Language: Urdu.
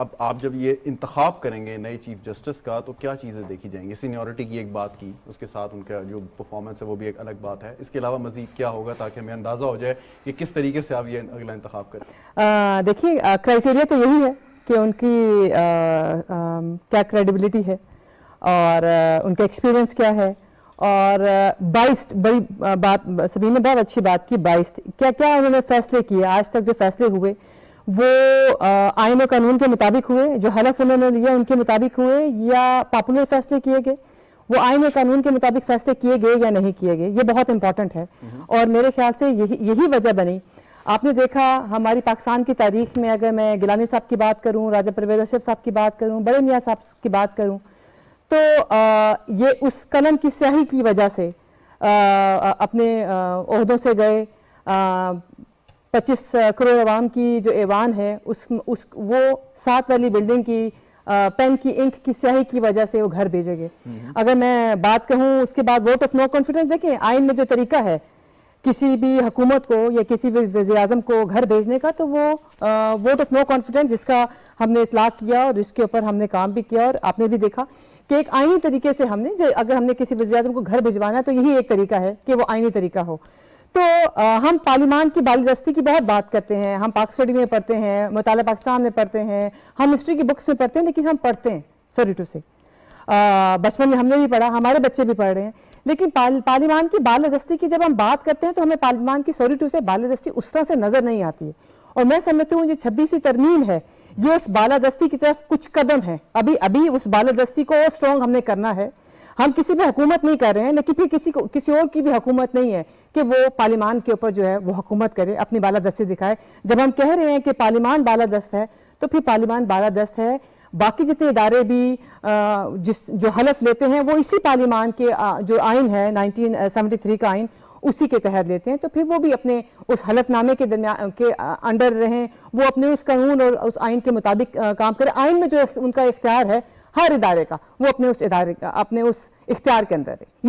اب آپ جب یہ انتخاب کریں گے نئے چیف جسٹس کا تو کیا چیزیں دیکھی جائیں گی؟ سینیورٹی کی ایک بات کی، اس کے ساتھ ان کا جو پرفارمنس ہے وہ بھی ایک الگ بات ہے، اس کے علاوہ مزید کیا ہوگا تاکہ ہمیں اندازہ ہو جائے کہ کس طریقے سے آپ یہ اگلا انتخاب کریں؟ دیکھیے کرائٹیریا تو یہی ہے کہ ان کی کیا کریڈیبلٹی ہے اور ان کا ایکسپیرینس کیا ہے، اور بائسڈ، بڑی بات سبین نے بہت اچھی بات کی، بائسڈ کیا کیا انہوں نے فیصلے کیے، آج تک جو فیصلے ہوئے وہ آئین و قانون کے مطابق ہوئے، جو حلف انہوں نے لیا ان کے مطابق ہوئے، یا پاپولر فیصلے کیے گئے، وہ آئین و قانون کے مطابق فیصلے کیے گئے یا نہیں کیے گئے، یہ بہت امپورٹنٹ ہے۔ اور میرے خیال سے یہی وجہ بنی۔ آپ نے دیکھا ہماری پاکستان کی تاریخ میں، اگر میں گیلانی صاحب کی بات کروں، راجہ پرویز اشرف صاحب کی بات کروں، بڑے میاں صاحب کی بات کروں، تو یہ اس قلم کی سیاہی کی وجہ سے اپنے عہدوں سے گئے۔ 25 کروڑ عوام کی جو ایوان ہے وہ 7 والی بلڈنگ کی پین کی انک کی سیاہی کی وجہ سے وہ گھر بھیجے گئے۔ اگر میں بات کہوں اس کے بعد ووٹ آف نو کانفیڈنس، دیکھیں آئین میں جو طریقہ ہے کسی بھی حکومت کو یا کسی بھی وزیر اعظم کو گھر بھیجنے کا، تو وہ ووٹ آف نو کانفیڈنس جس کا ہم نے اطلاق کیا اور جس کے اوپر ہم نے کام بھی کیا، اور آپ نے بھی دیکھا کہ ایک آئینی طریقے سے ہم نے اگر ہم نے کسی وزیر اعظم کو گھر بھجوانا ہے تو یہی ایک طریقہ ہے کہ وہ آئینی طریقہ ہو۔ تو ہم پارلیمان کی بالادستی کی بہت بات کرتے ہیں، ہم پاک اسٹڈی میں پڑھتے ہیں، مطالعہ پاکستان میں پڑھتے ہیں، ہم ہسٹری کی بکس میں پڑھتے ہیں، لیکن ہم پڑھتے ہیں سوری ٹو سے بچپن میں ہم نے بھی پڑھا، ہمارے بچے بھی پڑھ رہے ہیں، لیکن پارلیمان کی بالادستی کی جب ہم بات کرتے ہیں تو ہمیں پارلیمان کی سوری ٹو سے بالادستی اس طرح سے نظر نہیں آتی ہے۔ اور میں سمجھتی ہوں یہ 26ویں ترمیم ہے، یہ اس بالادستی کی طرف کچھ قدم ہے، ابھی اس بالادستی کو اسٹرانگ ہم نے کرنا ہے۔ ہم کسی بھی حکومت نہیں کر رہے ہیں، لیکن پھر کسی اور کی بھی حکومت نہیں ہے کہ وہ پارلیمان کے اوپر جو ہے وہ حکومت کرے، اپنی بالادستی دکھائے۔ جب ہم کہہ رہے ہیں کہ پارلیمان بالادست ہے تو پھر پارلیمان بالادست ہے، باقی جتنے ادارے بھی جو حلف لیتے ہیں وہ اسی پارلیمان کے جو آئین ہے 1973 کا آئین، اسی کے تحت لیتے ہیں، تو پھر وہ بھی اپنے اس حلف نامے کے انڈر رہیں، وہ اپنے اس قانون اور اس آئین کے مطابق کام کریں۔ آئین میں جو ان کا اختیار ہے ہر ادارے کا، وہ اپنے اس اختیار کے اندر ہے۔